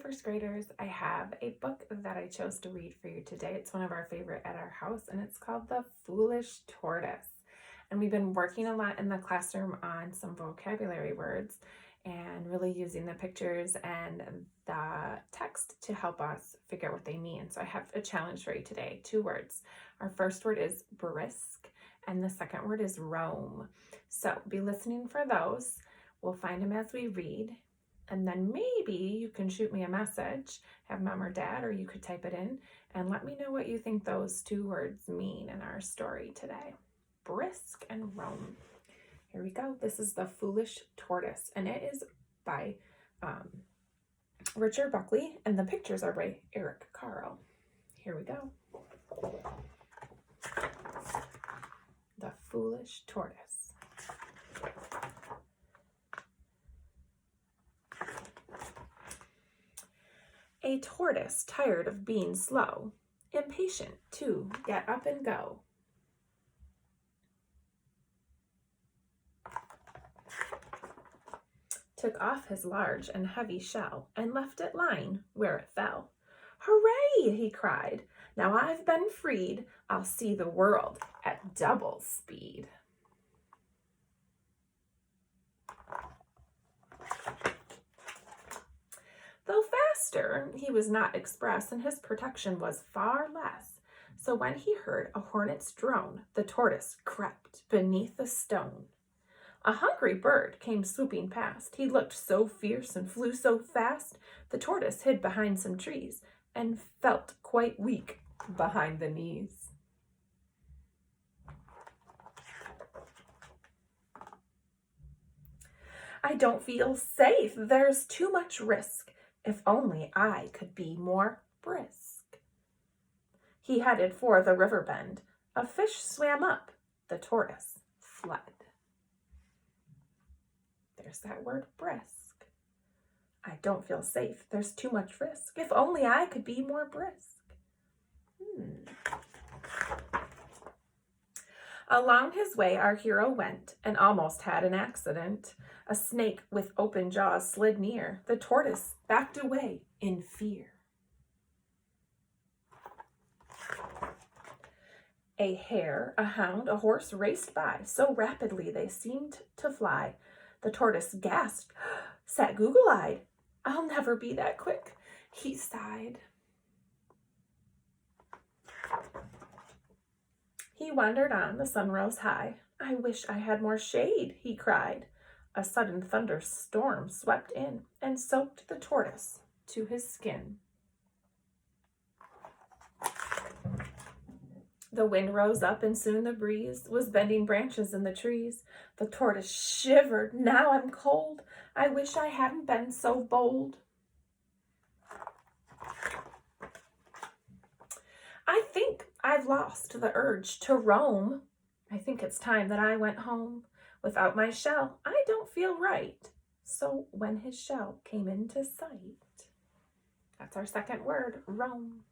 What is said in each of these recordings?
first graders, I have a book that I chose to read for you today. It's one of our favorite at our house, and it's called The Foolish Tortoise. And we've been working a lot in the classroom on some vocabulary words and really using the pictures and the text to help us figure out what they mean. So I have a challenge for you today, 2 words. Our first word is brisk, and the second word is roam. So be listening for those. We'll find them as we read. And then maybe you can shoot me a message, have mom or dad, or you could type it in and let me know what you think those 2 words mean in our story today. Brisk and roam. Here we go. This is The Foolish Tortoise, and it is by Richard Buckley, and the pictures are by Eric Carle. Here we go. The Foolish Tortoise. A tortoise tired of being slow, impatient to get up and go. Took off his large and heavy shell and left it lying where it fell. Hooray, he cried. Now I've been freed. I'll see the world at double speed. Though faster, he was not express, and his protection was far less. So when he heard a hornet's drone, the tortoise crept beneath a stone. A hungry bird came swooping past. He looked so fierce and flew so fast. The tortoise hid behind some trees and felt quite weak behind the knees. I don't feel safe. There's too much risk. If only I could be more brisk. He headed for the river bend. A fish swam up. The tortoise fled. There's that word, brisk. I don't feel safe. There's too much risk. If only I could be more brisk. Along his way our hero went and almost had an accident. A snake with open jaws slid near. The tortoise backed away in fear. A hare, a hound, a horse raced by. So rapidly they seemed to fly. The tortoise gasped, sat goggle-eyed. I'll never be that quick, he sighed. He wandered on, the sun rose high. I wish I had more shade, he cried. A sudden thunderstorm swept in and soaked the tortoise to his skin. The wind rose up and soon the breeze was bending branches in the trees. The tortoise shivered. Now I'm cold. I wish I hadn't been so bold. I think I've lost the urge to roam. I think it's time that I went home. Without my shell, I don't feel right. So when his shell came into sight, that's our second word, roam.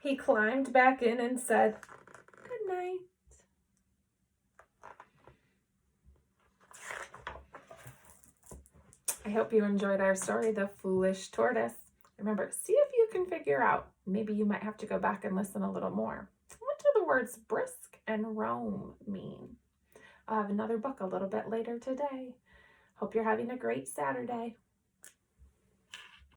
He climbed back in and said, good night. I hope you enjoyed our story, The Foolish Tortoise. Remember, see if you can figure out. Maybe you might have to go back and listen a little more. What do the words brisk and roam mean? I'll have another book a little bit later today. Hope you're having a great Saturday.